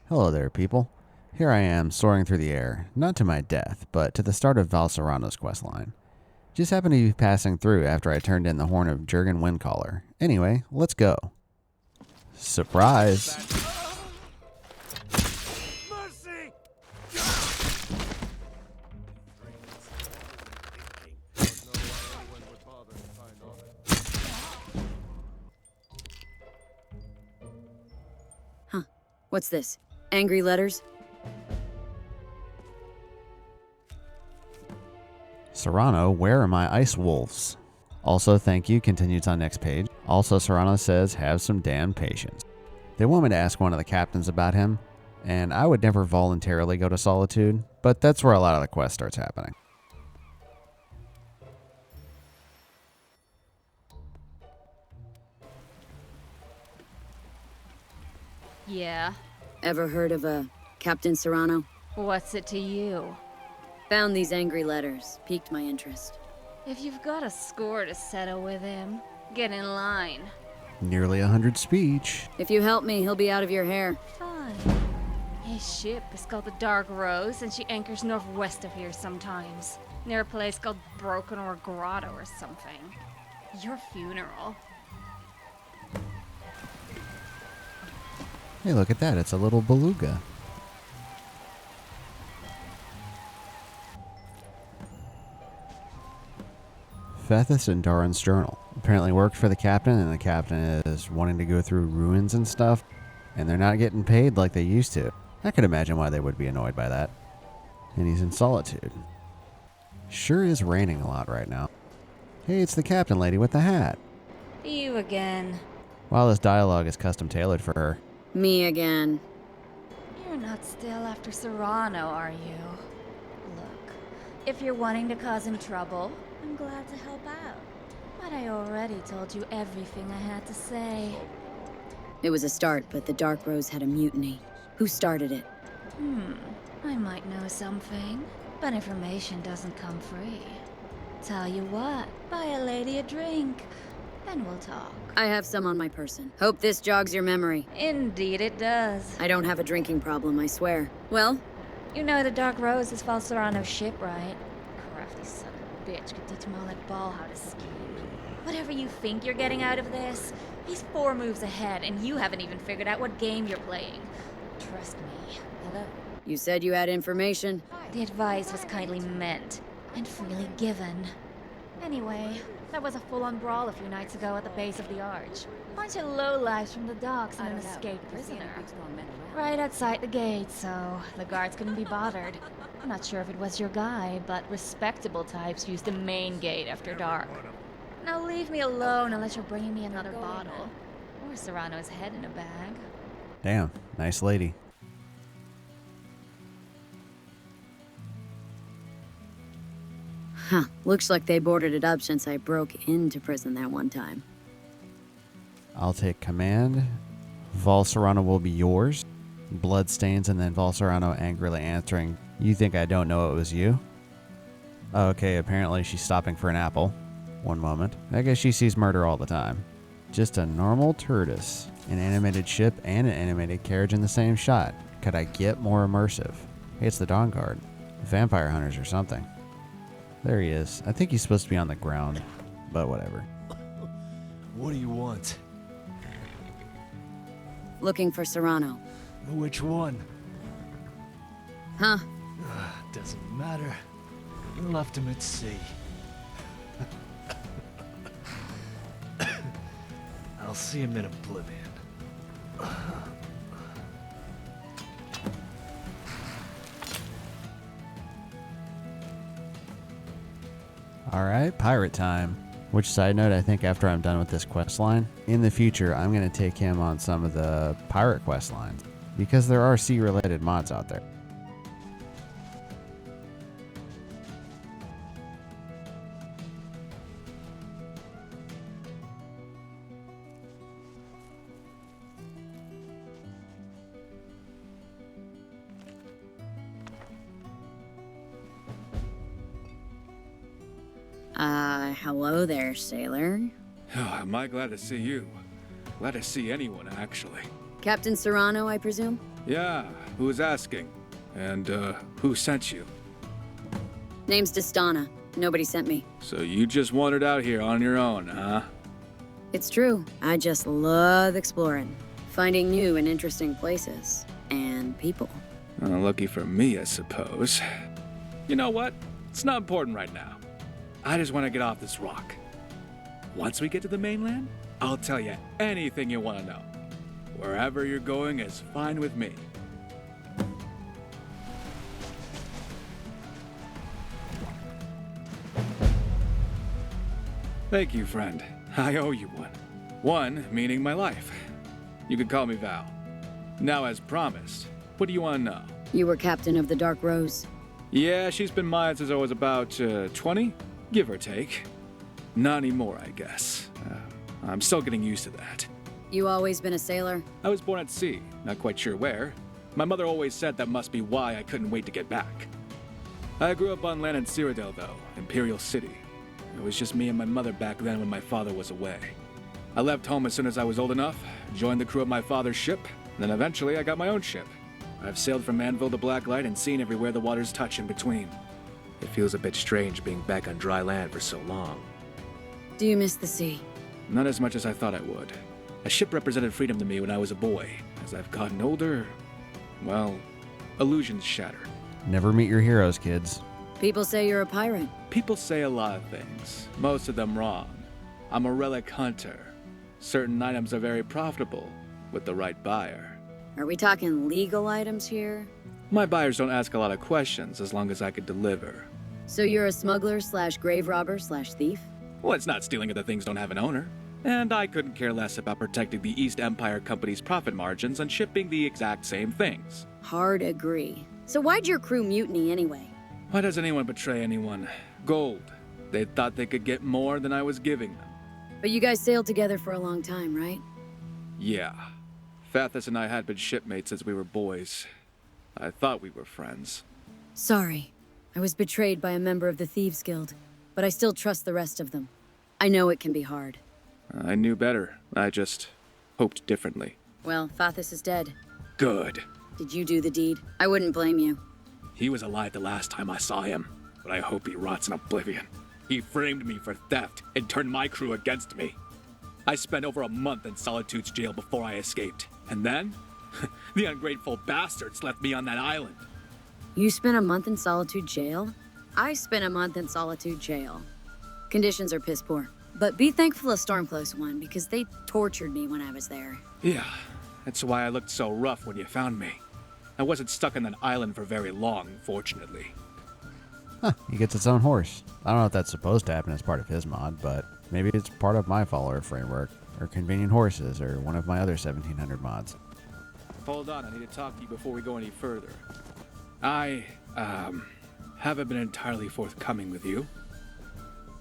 Hello there, people. Here I am, soaring through the air, not to my death, but to the start of Val Serano's questline. Just happened to be passing through after I turned in the horn of Jurgen Windcaller. Anyway, let's go. Surprise! Mercy! Huh. What's this? Angry letters? Serano, where are my ice wolves? Also, thank you, continues on next page. Also, Serano says, have some damn patience. They want me to ask one of the captains about him, and I would never voluntarily go to Solitude, but that's where a lot of the quest starts happening. Yeah? Ever heard of a Captain Serano? What's it to you? Found these angry letters. Piqued my interest. If you've got a score to settle with him, get in line. Nearly 100 speech. If you help me, he'll be out of your hair. Fine. His ship is called the Dark Rose, and she anchors northwest of here sometimes, near a place called Broken or Grotto or something. Your funeral. Hey, look at that. It's a little beluga. Fethis and Darin's journal. Apparently worked for the captain, and the captain is wanting to go through ruins and stuff, and they're not getting paid like they used to. I could imagine why they would be annoyed by that. And he's in Solitude. Sure is raining a lot right now. Hey, it's the captain lady with the hat. You again. Wow, this dialogue is custom tailored for her. Me again. You're not still after Serano, are you? Look, if you're wanting to cause him trouble, I'm glad to help out. But I already told you everything I had to say. It was a start, but the Dark Rose had a mutiny. Who started it? I might know something, but information doesn't come free. Tell you what, buy a lady a drink, then we'll talk. I have some on my person. Hope this jogs your memory. Indeed it does. I don't have a drinking problem, I swear. Well? You know the Dark Rose is Val Serano's ship, right? Crafty son of a bitch could teach him all that ball how to scheme. Whatever you think you're getting out of this, he's 4 moves ahead, and you haven't even figured out what game you're playing. Trust me. Hello? You said you had information. The advice was kindly meant, and freely given. Anyway, there was a full-on brawl a few nights ago at the base of the arch. Bunch of lowlifes from the docks and an escaped prisoner. Right outside the gate, so the guards couldn't be bothered. I'm not sure if it was your guy, but respectable types use the main gate after dark. Now leave me alone unless you're bringing me another bottle. Or Serrano's head in a bag. Damn, nice lady. Huh. Looks like they boarded it up since I broke into prison that one time. I'll take command. Val Serano will be yours. Bloodstains, and then Val Serano angrily answering, you think I don't know it was you? Okay, apparently she's stopping for an apple. One moment. I guess she sees murder all the time. Just a normal tortoise. An animated ship and an animated carriage in the same shot. Could I get more immersive? Hey, it's the Dawn Guard. Vampire hunters or something. There he is. I think he's supposed to be on the ground, but whatever. What do you want? Looking for Serano. Which one? Huh? Doesn't matter. You left him at sea. I'll see him in oblivion. Alright, pirate time. Which, side note, I think after I'm done with this quest line, in the future I'm going to take him on some of the pirate quest lines, because there are sea-related mods out there. Hello there, sailor. Oh, am I glad to see you? Glad to see anyone, actually. Captain Serano, I presume? Yeah, who's asking? And, who sent you? Name's Destana. Nobody sent me. So you just wandered out here on your own, huh? It's true. I just love exploring. Finding new and interesting places. And people. Lucky for me, I suppose. You know what? It's not important right now. I just want to get off this rock. Once we get to the mainland, I'll tell you anything you want to know. Wherever you're going is fine with me. Thank you, friend. I owe you one. One meaning my life. You could call me Val. Now, as promised, what do you want to know? You were captain of the Dark Rose. Yeah, she's been mine since I was about 20, give or take. Not anymore, I guess. I'm still getting used to that. You always been a sailor? I was born at sea, not quite sure where. My mother always said that must be why I couldn't wait to get back. I grew up on land in Cyrodiil, though, Imperial City. It was just me and my mother back then when my father was away. I left home as soon as I was old enough, joined the crew of my father's ship, and then eventually I got my own ship. I've sailed from Anvil to Blacklight and seen everywhere the waters touch in between. It feels a bit strange being back on dry land for so long. Do you miss the sea? Not as much as I thought I would. A ship represented freedom to me when I was a boy. As I've gotten older, well, illusions shatter. Never meet your heroes, kids. People say you're a pirate. People say a lot of things, most of them wrong. I'm a relic hunter. Certain items are very profitable with the right buyer. Are we talking legal items here? My buyers don't ask a lot of questions as long as I could deliver. So you're a smuggler / grave robber / thief? Well, it's not stealing if the things don't have an owner. And I couldn't care less about protecting the East Empire Company's profit margins and shipping the exact same things. Hard agree. So why'd your crew mutiny anyway? Why does anyone betray anyone? Gold. They thought they could get more than I was giving them. But you guys sailed together for a long time, right? Yeah. Fathis and I had been shipmates since we were boys. I thought we were friends. Sorry. I was betrayed by a member of the Thieves Guild, but I still trust the rest of them. I know it can be hard. I knew better. I just hoped differently. Well, Fathis is dead. Good. Did you do the deed? I wouldn't blame you. He was alive the last time I saw him, but I hope he rots in oblivion. He framed me for theft and turned my crew against me. I spent over a month in Solitude's jail before I escaped. And then, the ungrateful bastards left me on that island. You spent a month in Solitude jail? I spent a month in Solitude jail. Conditions are piss poor. But be thankful of Stormclose won, because they tortured me when I was there. Yeah, that's why I looked so rough when you found me. I wasn't stuck on that island for very long, fortunately. Huh, he gets its own horse. I don't know if that's supposed to happen as part of his mod, but maybe it's part of my follower framework, or convenient horses, or one of my other 1700 mods. Hold on, I need to talk to you before we go any further. I, haven't been entirely forthcoming with you.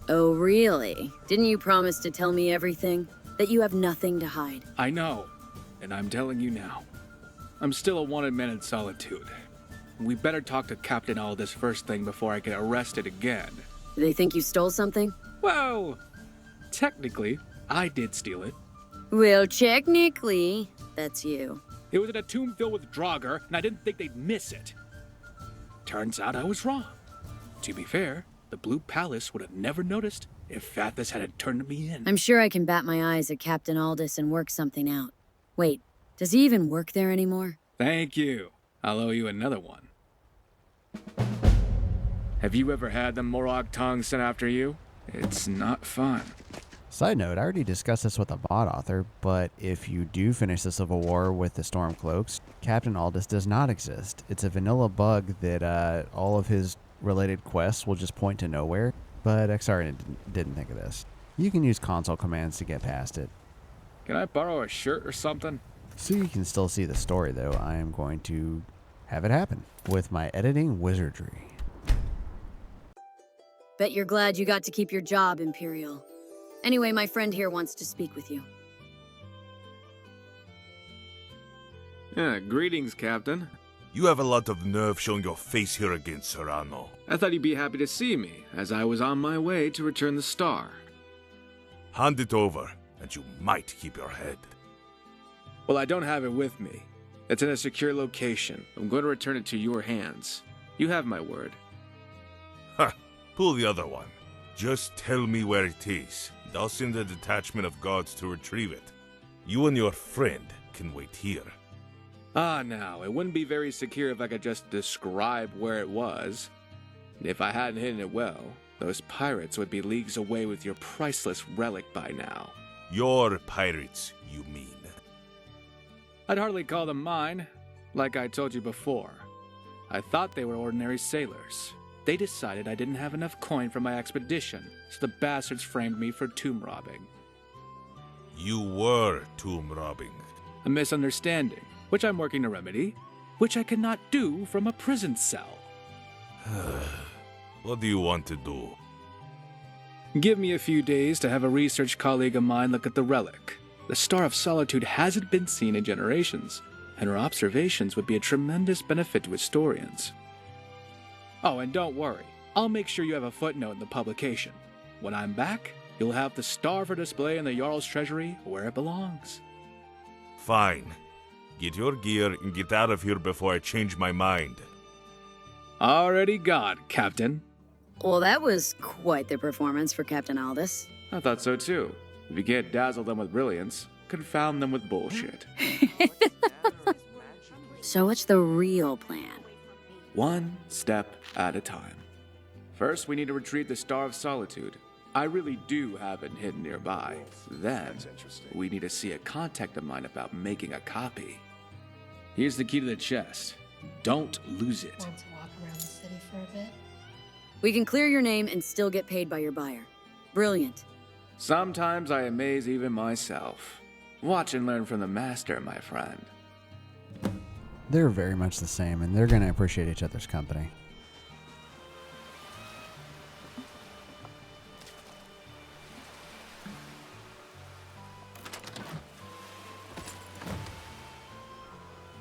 Oh, really? Didn't you promise to tell me everything? That you have nothing to hide? I know, and I'm telling you now. I'm still a wanted man in Solitude. We better talk to Captain Aldous first thing before I get arrested again. They think you stole something? Well, technically, I did steal it. Well, technically, that's you. It was in a tomb filled with Draugr, and I didn't think they'd miss it. Turns out I was wrong. To be fair, the Blue Palace would have never noticed if Fathis hadn't turned me in. I'm sure I can bat my eyes at Captain Aldous and work something out. Wait, does he even work there anymore? Thank you. I'll owe you another one. Have you ever had the Morag tongue sent after you? It's not fun. Side note, I already discussed this with a mod author, but if you do finish the Civil War with the Stormcloaks, Captain Aldous does not exist. It's a vanilla bug that all of his related quests will just point to nowhere, but XR didn't think of this. You can use console commands to get past it. Can I borrow a shirt or something? So you can still see the story, though. I am going to have it happen with my editing wizardry. Bet you're glad you got to keep your job, Imperial. Anyway, my friend here wants to speak with you. Yeah, greetings, Captain. You have a lot of nerve showing your face here again, Serano. I thought you'd be happy to see me, as I was on my way to return the star. Hand it over, and you might keep your head. Well, I don't have it with me. It's in a secure location. I'm going to return it to your hands. You have my word. Ha! Pull the other one. Just tell me where it is, and I'll send a detachment of guards to retrieve it. You and your friend can wait here. Ah, now, it wouldn't be very secure if I could just describe where it was. If I hadn't hidden it well, those pirates would be leagues away with your priceless relic by now. Your pirates, you mean? I'd hardly call them mine. Like I told you before, I thought they were ordinary sailors. They decided I didn't have enough coin for my expedition, so the bastards framed me for tomb robbing. You were tomb robbing. A misunderstanding, which I'm working to remedy, which I cannot do from a prison cell. What do you want to do? Give me a few days to have a research colleague of mine look at the relic. The Star of Solitude hasn't been seen in generations, and her observations would be a tremendous benefit to historians. Oh, and don't worry, I'll make sure you have a footnote in the publication. When I'm back, you'll have the star for display in the Jarl's treasury where it belongs. Fine. Get your gear and get out of here before I change my mind. Already gone, Captain. Well, that was quite the performance for Captain Aldous. I thought so too. If you can't dazzle them with brilliance, confound them with bullshit. So what's the real plan? One step at a time. First, we need to retrieve the Star of Solitude. I really do have it hidden nearby. Then, we need to see a contact of mine about making a copy. Here's the key to the chest. Don't lose it. Want to walk around the city for a bit? We can clear your name and still get paid by your buyer. Brilliant. Sometimes I amaze even myself. Watch and learn from the master, my friend. They're very much the same, and they're going to appreciate each other's company.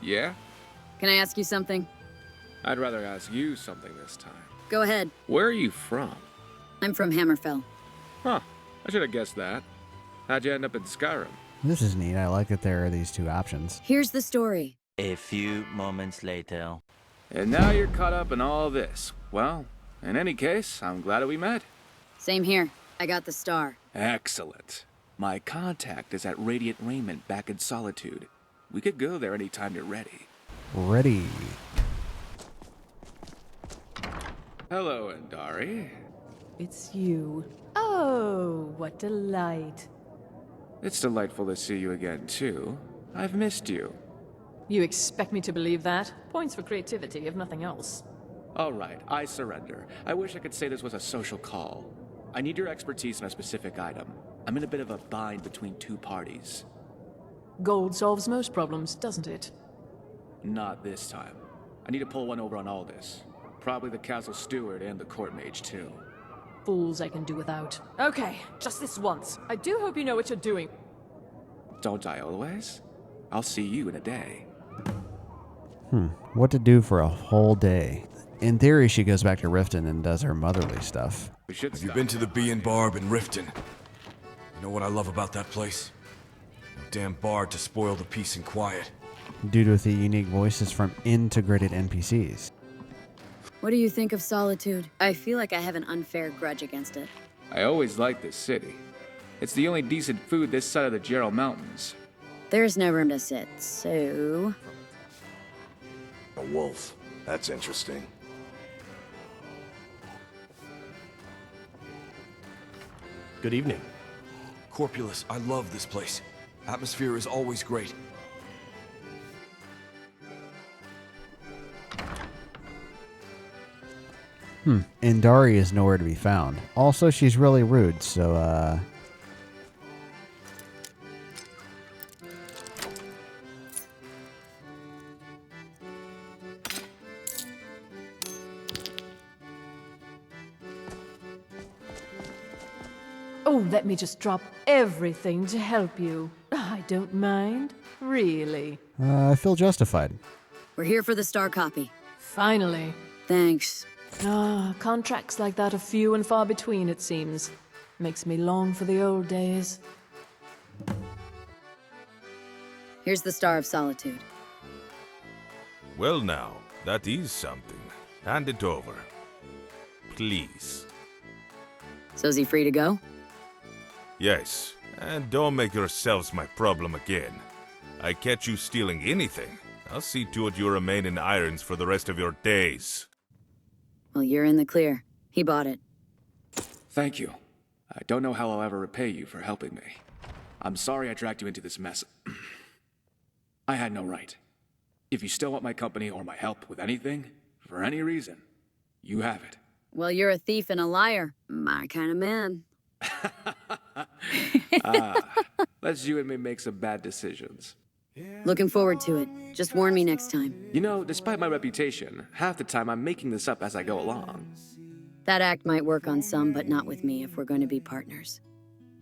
Yeah? Can I ask you something? I'd rather ask you something this time. Go ahead. Where are you from? I'm from Hammerfell. Huh. I should have guessed that. How'd you end up in Skyrim? This is neat. I like that there are these two options. Here's the story. A few moments later. And now you're caught up in all this. Well, in any case, I'm glad that we met. Same here. I got the star. Excellent. My contact is at Radiant Raiment back in Solitude. We could go there anytime you're ready. Ready. Hello, Andari. It's you. Oh, what delight. It's delightful to see you again, too. I've missed you. You expect me to believe that? Points for creativity, if nothing else. All right, I surrender. I wish I could say this was a social call. I need your expertise on a specific item. I'm in a bit of a bind between two parties. Gold solves most problems, doesn't it? Not this time. I need to pull one over on Aldous. Probably the castle steward and the court mage, too. Fools I can do without. Okay, just this once. I do hope you know what you're doing. Don't I always? I'll see you in a day. What to do for a whole day? In theory, she goes back to Riften and does her motherly stuff. We should Have you been to the Bee and Barb in Riften? You know what I love about that place? No damn bard to spoil the peace and quiet. Due to the unique voices from integrated NPCs. What do you think of Solitude? I feel like I have an unfair grudge against it. I always liked this city. It's the only decent food this side of the Gerald Mountains. There's no room to sit, so... A wolf. That's interesting. Good evening. Corpulus, I love this place. Atmosphere is always great. Indari is nowhere to be found. Also, she's really rude, so, Oh, let me just drop everything to help you. I don't mind. Really. I feel justified. We're here for the star copy. Finally. Thanks. Contracts like that are few and far between, it seems. Makes me long for the old days. Here's the Star of Solitude. Well now, that is something. Hand it over. Please. So is he free to go? Yes, and don't make yourselves my problem again. I catch you stealing anything, I'll see to it you remain in irons for the rest of your days. Well, you're in the clear. He bought it. Thank you. I don't know how I'll ever repay you for helping me. I'm sorry I dragged you into this mess. I had no right. If you still want my company or my help with anything, for any reason, you have it. Well, you're a thief and a liar. My kind of man. Let's you and me make some bad decisions. Looking forward to it. Just warn me next time. You know, despite my reputation, half the time I'm making this up as I go along. That act might work on some, but not with me if we're going to be partners.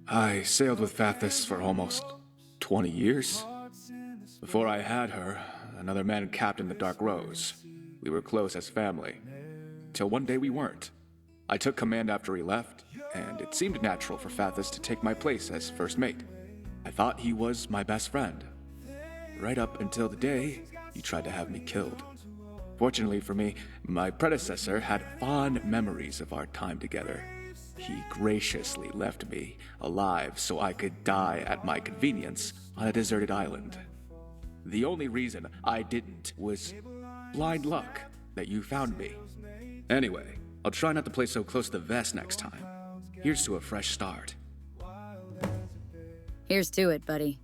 I sailed with Fathis for almost 20 years. Before I had her, another man captained the Dark Rose. We were close as family. Till one day we weren't. I took command after he left, and it seemed natural for Fathis to take my place as first mate. I thought he was my best friend. Right up until the day he tried to have me killed. Fortunately for me, my predecessor had fond memories of our time together. He graciously left me alive so I could die at my convenience on a deserted island. The only reason I didn't was blind luck that you found me. Anyway, I'll try not to play so close to the vest next time. Here's to a fresh start. Here's to it, buddy.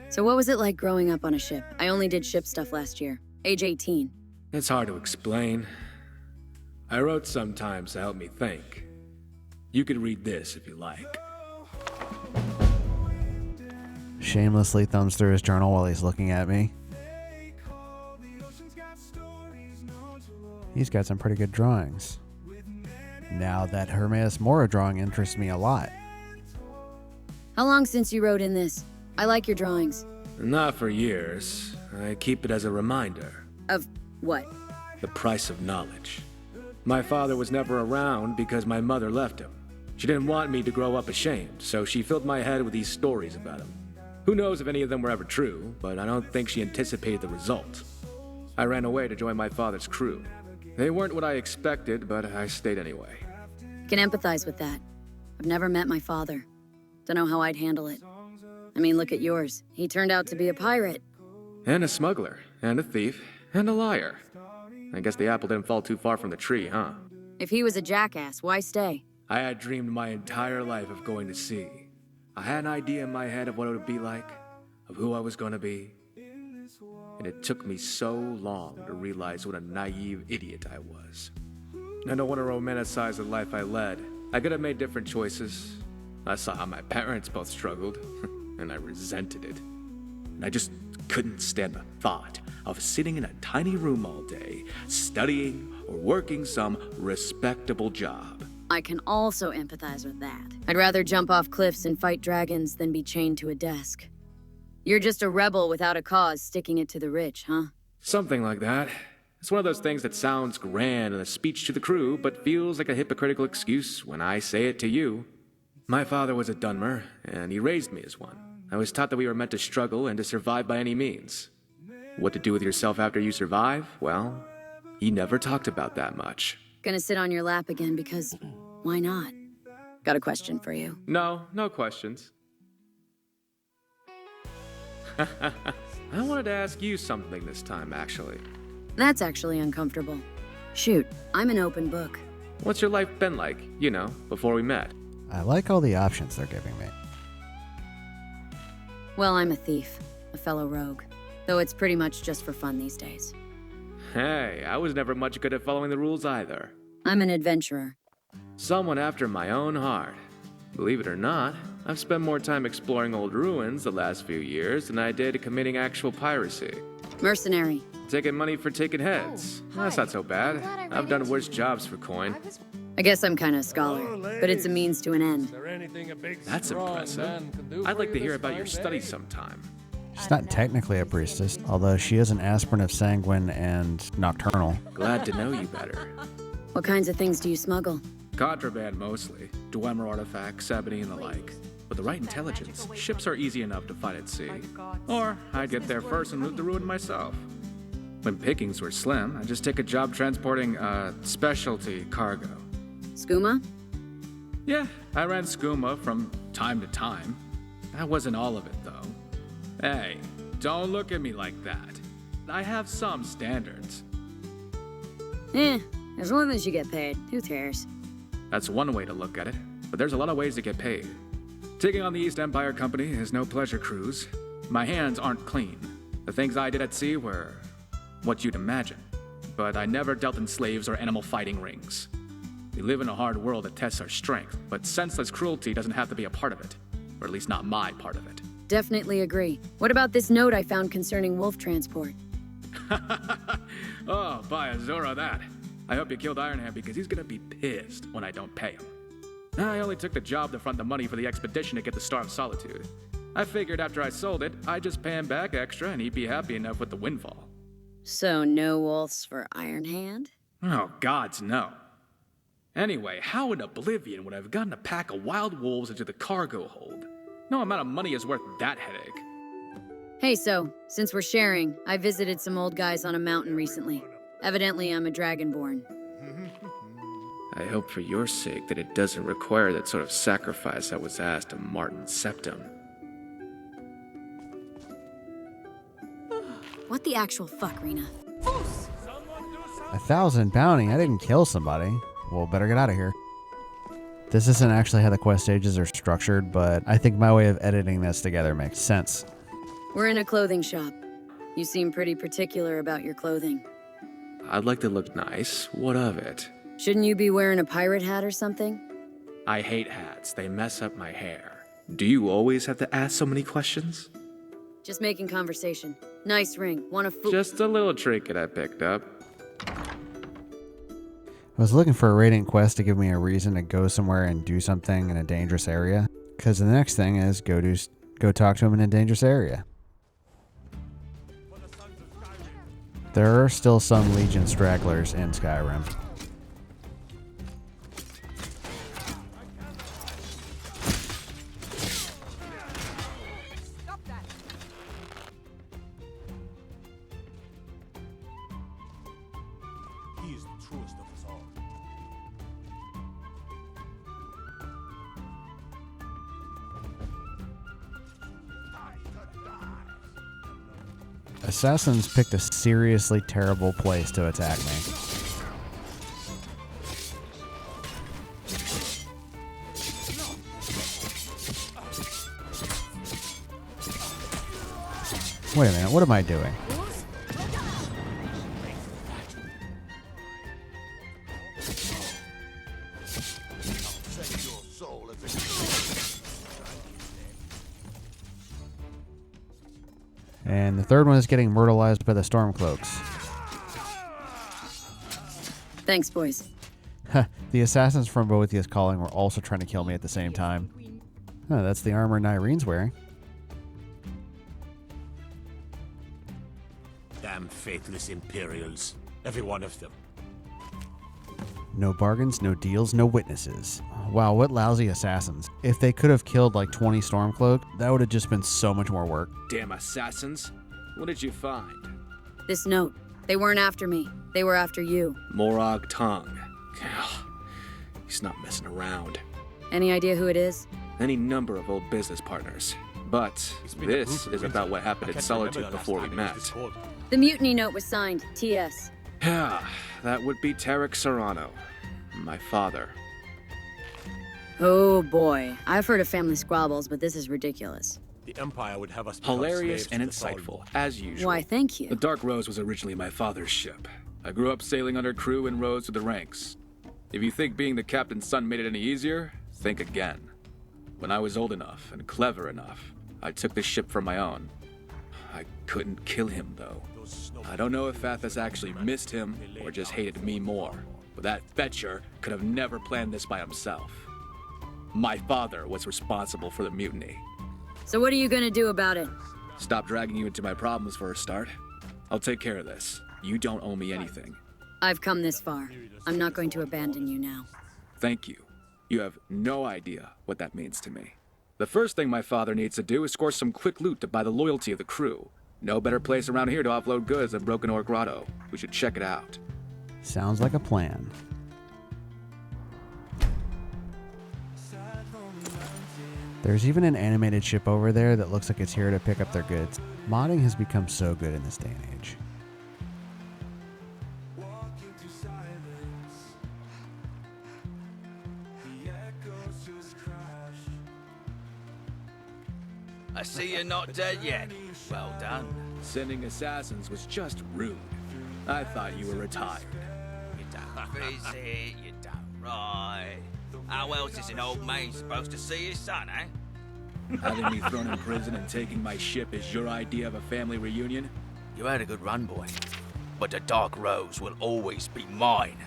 So what was it like growing up on a ship? I only did ship stuff last year. Age 18. It's hard to explain. I wrote sometimes to help me think. You could read this if you like. Shamelessly thumbs through his journal while he's looking at me. He's got some pretty good drawings. Now that Hermes Mora drawing interests me a lot. How long since you wrote in this? I like your drawings. Not for years. I keep it as a reminder. Of what? The price of knowledge. My father was never around because my mother left him. She didn't want me to grow up ashamed, so she filled my head with these stories about him. Who knows if any of them were ever true, but I don't think she anticipated the result. I ran away to join my father's crew. They weren't what I expected, but I stayed anyway. Can empathize with that. I've never met my father. Don't know how I'd handle it. I mean, look at yours. He turned out to be a pirate. And a smuggler, and a thief, and a liar. I guess the apple didn't fall too far from the tree, huh? If he was a jackass, why stay? I had dreamed my entire life of going to sea. I had an idea in my head of what it would be like, of who I was going to be. And it took me so long to realize what a naive idiot I was. I don't want to romanticize the life I led. I could have made different choices. I saw how my parents both struggled, and I resented it. And I just couldn't stand the thought of sitting in a tiny room all day, studying or working some respectable job. I can also empathize with that. I'd rather jump off cliffs and fight dragons than be chained to a desk. You're just a rebel without a cause sticking it to the rich, huh? Something like that. It's one of those things that sounds grand in a speech to the crew, but feels like a hypocritical excuse when I say it to you. My father was a Dunmer, and he raised me as one. I was taught that we were meant to struggle and to survive by any means. What to do with yourself after you survive? Well, he never talked about that much. Gonna sit on your lap again because why not? Got a question for you. No questions. I wanted to ask you something this time, actually. That's actually uncomfortable. Shoot, I'm an open book. What's your life been like, before we met? I like all the options they're giving me. Well, I'm a thief, a fellow rogue. Though it's pretty much just for fun these days. Hey, I was never much good at following the rules either. I'm an adventurer. Someone after my own heart. Believe it or not, I've spent more time exploring old ruins the last few years than I did committing actual piracy. Mercenary. Taking money for taking heads. That's not so bad. I've done worse jobs for coin. I guess I'm kind of a scholar, but it's a means to an end. That's impressive. I'd like to hear about your studies sometime. She's not technically a priestess, although she is an aspirant of sanguine and nocturnal. Glad to know you better. What kinds of things do you smuggle? Contraband mostly. Dwemer artifacts, ebony, and the like. With the right intelligence, ships are easy enough to find at sea. Or I'd get there first and loot the ruin myself. When pickings were slim, I'd just take a job transporting, specialty cargo. Skooma? Yeah, I ran skooma from time to time. That wasn't all of it, though. Hey, don't look at me like that. I have some standards. As long as you get paid, who cares? That's one way to look at it, but there's a lot of ways to get paid. Taking on the East Empire Company is no pleasure cruise. My hands aren't clean. The things I did at sea were what you'd imagine. But I never dealt in slaves or animal fighting rings. We live in a hard world that tests our strength, but senseless cruelty doesn't have to be a part of it. Or at least not my part of it. Definitely agree. What about this note I found concerning wolf transport? Oh, by Azora that. I hope you killed Ironhand because he's gonna be pissed when I don't pay him. I only took the job to front the money for the expedition to get the Star of Solitude. I figured after I sold it, I'd just pay him back extra and he'd be happy enough with the windfall. So no wolves for Ironhand? Oh, gods, no. Anyway, how in oblivion would I have gotten a pack of wild wolves into the cargo hold? No amount of money is worth that headache. Hey, so, since we're sharing, I visited some old guys on a mountain recently. Evidently, I'm a dragonborn. I hope for your sake that it doesn't require that sort of sacrifice that was asked of Martin Septim. What the actual fuck, Rena? 1,000 bounty? I didn't kill somebody. Well, better get out of here. This isn't actually how the quest stages are structured, but I think my way of editing this together makes sense. We're in a clothing shop. You seem pretty particular about your clothing. I'd like to look nice. What of it? Shouldn't you be wearing a pirate hat or something? I hate hats. They mess up my hair. Do you always have to ask so many questions? Just making conversation. Nice ring. Want a Just a little trinket I picked up. I was looking for a raiding quest to give me a reason to go somewhere and do something in a dangerous area. Because the next thing is go talk to him in a dangerous area. There are still some Legion stragglers in Skyrim. Assassins picked a seriously terrible place to attack me. Wait a minute, what am I doing? And the third one is getting myrtleized by the Stormcloaks. Thanks, boys. The assassins from Boethiah's Calling were also trying to kill me at the same time. Oh, that's the armor Nyrene's wearing. Damn faithless Imperials. Every one of them. No bargains, no deals, no witnesses. Wow, what lousy assassins. If they could have killed like 20 Stormcloak, that would have just been so much more work. Damn assassins. What did you find? This note. They weren't after me. They were after you. Morag Tong. He's not messing around. Any idea who it is? Any number of old business partners. But this is about what happened in Solitude before we met. The mutiny note was signed, T.S. Yeah, that would be Taerek Serano, my father. Oh boy, I've heard of family squabbles, but this is ridiculous. The Empire would have us hilarious and insightful, as usual. Why, thank you. The Dark Rose was originally my father's ship. I grew up sailing under crew and rose to the ranks. If you think being the captain's son made it any easier, think again. When I was old enough and clever enough, I took the ship for my own. I couldn't kill him, though. I don't know if Athos actually missed him or just hated me more, but that Fietcher could have never planned this by himself. My father was responsible for the mutiny. So what are you gonna do about it? Stop dragging you into my problems for a start. I'll take care of this. You don't owe me anything. I've come this far. I'm not going to abandon you now. Thank you. You have no idea what that means to me. The first thing my father needs to do is score some quick loot to buy the loyalty of the crew. No better place around here to offload goods than Broken Ore Grotto. We should check it out. Sounds like a plan. There's even an animated ship over there that looks like it's here to pick up their goods. Modding has become so good in this day and age. I see you're not dead yet. Well done. Sending assassins was just rude. I thought you were retired. You don't visit, you don't ride. How else is an old man supposed to see his son, eh? Having me thrown in prison and taking my ship is your idea of a family reunion? You had a good run, boy. But the Dark Rose will always be mine.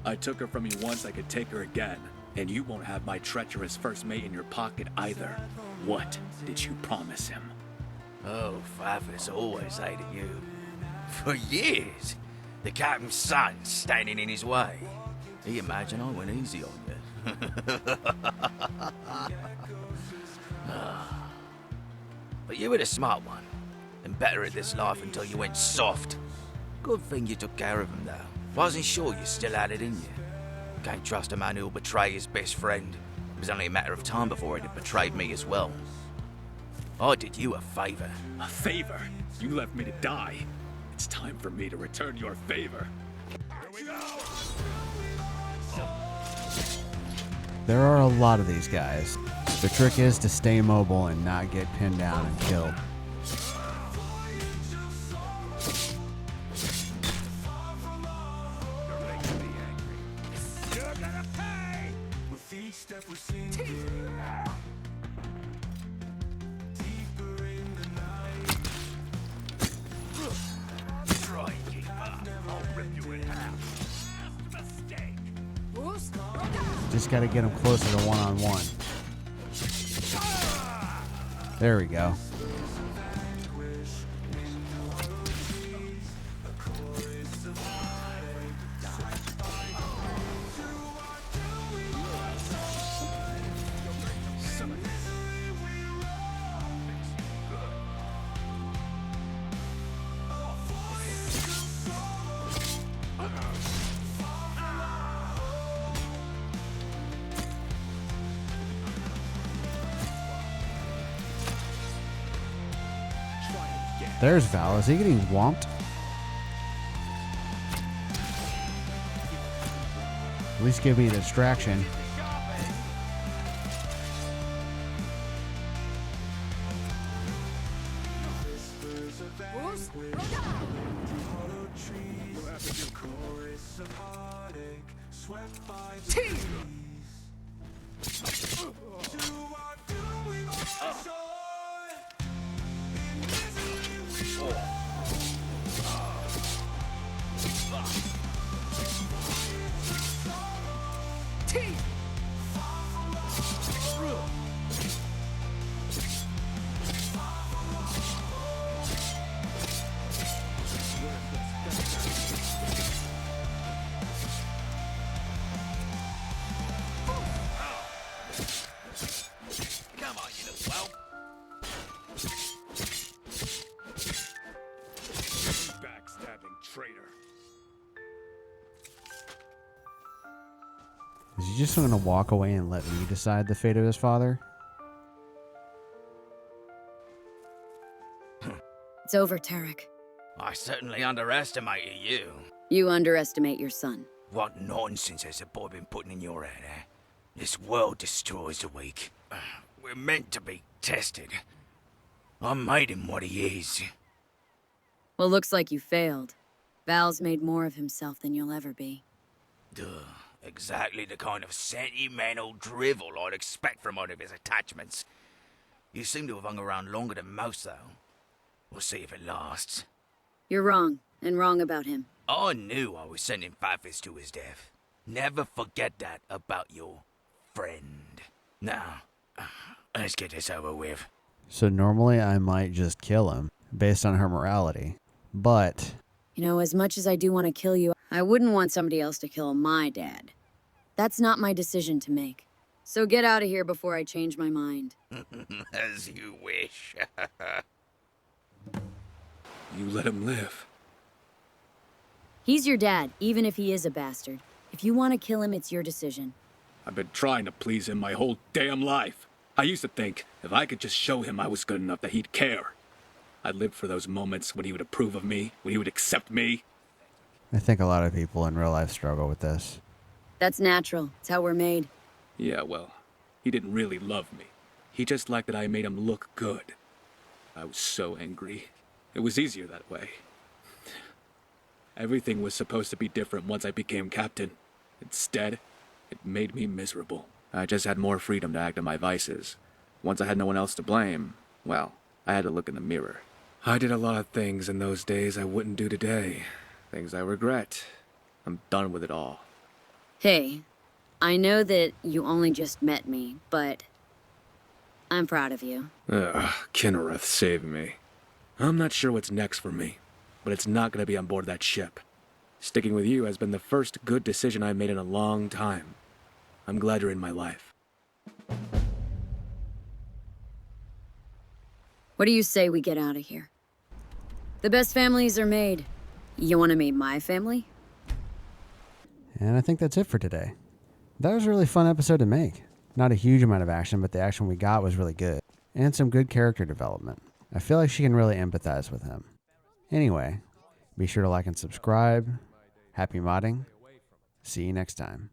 I took her from you once, I could take her again. And you won't have my treacherous first mate in your pocket either. What did you promise him? Oh, Father's always hated you. For years. The captain's son standing in his way. He imagined I went easy on you. But you were the smart one. And better at this life until you went soft. Good thing you took care of him, though. Wasn't sure you still had it in you. Can't trust a man who'll betray his best friend. It was only a matter of time before he'd have betrayed me as well. I did you a favor. A favor? You left me to die. It's time for me to return your favor. Here we go! There are a lot of these guys. The trick is to stay mobile and not get pinned down and killed. Just got to get him closer to one-on-one. There we go. There's Val. Is he getting whomped? At least give me a distraction. Is he just going to walk away and let me decide the fate of his father? It's over, Taerek. I certainly underestimated you. You underestimate your son. What nonsense has the boy been putting in your head, eh? This world destroys the weak. We're meant to be tested. I made him what he is. Well, looks like you failed. Val's made more of himself than you'll ever be. Duh. Exactly the kind of sentimental drivel I'd expect from one of his attachments. You seem to have hung around longer than most, though. We'll see if it lasts. You're wrong, and wrong about him. I knew I was sending Fafis to his death. Never forget that about your friend. Now, let's get this over with. So normally I might just kill him, based on her morality. But... You know, as much as I do want to kill you, I wouldn't want somebody else to kill my dad. That's not my decision to make. So get out of here before I change my mind. As you wish. You let him live. He's your dad, even if he is a bastard. If you want to kill him, it's your decision. I've been trying to please him my whole damn life. I used to think if I could just show him I was good enough that he'd care. I lived for those moments when he would approve of me, when he would accept me. I think a lot of people in real life struggle with this. That's natural. It's how we're made. Yeah, well, he didn't really love me. He just liked that I made him look good. I was so angry. It was easier that way. Everything was supposed to be different once I became captain. Instead, it made me miserable. I just had more freedom to act on my vices. Once I had no one else to blame, well, I had to look in the mirror. I did a lot of things in those days I wouldn't do today. Things I regret. I'm done with it all. Hey, I know that you only just met me, but I'm proud of you. Ugh, Kinnereth saved me. I'm not sure what's next for me, but it's not going to be on board that ship. Sticking with you has been the first good decision I've made in a long time. I'm glad you're in my life. What do you say we get out of here? The best families are made. You want to meet my family? And I think that's it for today. That was a really fun episode to make. Not a huge amount of action, but the action we got was really good. And some good character development. I feel like she can really empathize with him. Anyway, be sure to like and subscribe. Happy modding. See you next time.